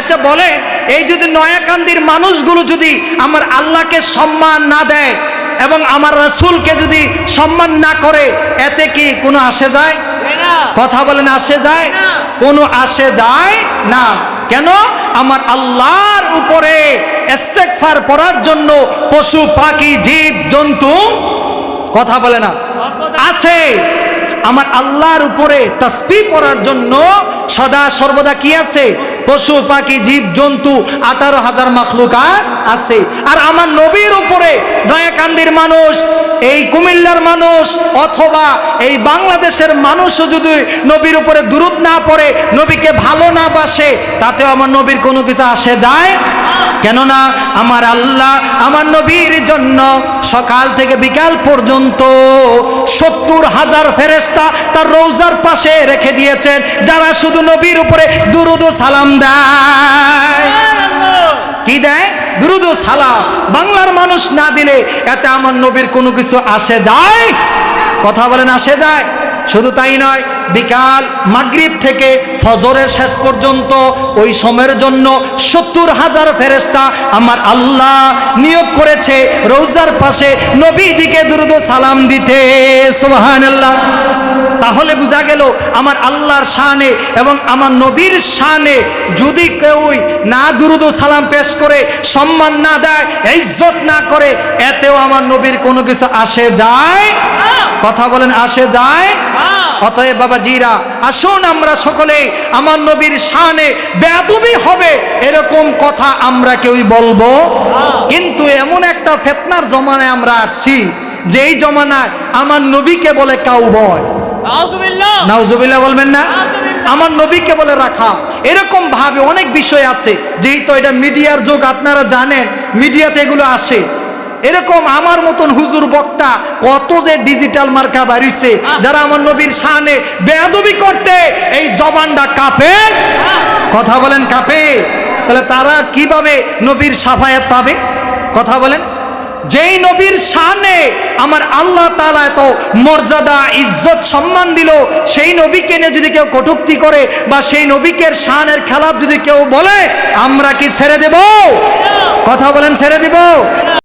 আচ্ছা বলেন, এই যদি নয়াকান্দির মানুষগুলো যদি আমার আল্লাহকে সম্মান না দেয় এবং আমার রাসূলকে যদি সম্মান না করে, এতে কি কোনো আসে যায়? কথা বলেন, আসে যায়? কোনো আসে যায় না। কেন? আমার আল্লাহর উপরে ইস্তেগফার পড়ার জন্য পশু পাখি জীব জন্তু, কথা বলে না, আছে। আমার আল্লাহর উপরে তাসবিহ পড়ার জন্য সদা সর্বদা কি আছে? পশু পাখি জীব জন্তু 18,000 মাখলুকাত আছে। আর আমার নবীর উপরে নয়াকান্দির মানুষ, এই কুমিল্লার মানুষ অথবা এই বাংলাদেশের মানুষও যদি নবীর উপরে দুরূদ না পড়ে, নবীকে ভালো না বাসে, তাতেও আমার নবীর কোনো কিছু আসে যায়? কেননা আমার আল্লাহ আমার নবীর জন্য সকাল থেকে বিকাল পর্যন্ত 70,000 ফেরেশতা তার রওজার পাশে রেখে দিয়েছেন, যারা শুধু নবীর উপরে দুরূদ ও সালাম দেয়। কি দেয়? দুরূদ ও সালাম। বাংলার মানুষ না দিলে এতে আমার নবীর কোনো কিছু আসে যায়? কথা বলেন, আসে যায়? শুধু তাই নয়, বিকাল মাগরিব থেকে ফজরের শেষ পর্যন্ত ওই সময়ের জন্য 70,000 ফেরেশতা আমার আল্লাহ নিয়োগ করেছে রওজার পাশে নবীজিকে দুরূদ ও সালাম দিতে। সুবহানাল্লাহ। তাহলে বোঝা গেল আমার আল্লাহর শানে এবং আমার নবীর শানে যদি কেউ না দুরূদ ও সালাম পেশ করে, সম্মান না দেয়, ইজ্জত না করে, এতেও আমার নবীর কোনো কিছু আসে যায়? কথা বলেন, আসে যায়? অতএব বাবা জিরা, আসুন আমরা সকলে আমার নবীর শানে বেয়াদবি হবে এরকম কথা আমরা কেউই বলবো। কিন্তু এমন একটা ফিতনার জমানায় আমরা আসছি, যেই জমানায় আমার নবীকে বলে কাউবয়। নাউজুবিল্লাহ, নাউজুবিল্লাহ বলবেন না? আমার নবীকে বলে রাখা। এরকম ভাবে অনেক বিষয় আছে, যেহেতু এটা মিডিয়ার যুগ, আপনারা জানেন মিডিয়াতে এগুলো আসে। এরকম আমার মতন হুজুর বক্তা কত যে ডিজিটাল মার্কা বাড়িছে, যারা আমার নবীর শানে বেয়াদবি করতে এই জবানটা কাঁপে। কথা বলেন, কাঁপে। তাহলে তারা কিভাবে নবীর শাফায়াত পাবে? কথা বলেন। যেই নবীর শানে আমার আল্লাহ তাআলা এত মর্যাদা ইজ্জত সম্মান দিল, সেই নবীকে নিয়ে যদি কেউ কটূক্তি করে বা সেই নবীকে শানের খেলাফ যদি কেউ বলে, আমরা কি ছেড়ে দেব? কথা বলেন, ছেড়ে দেব?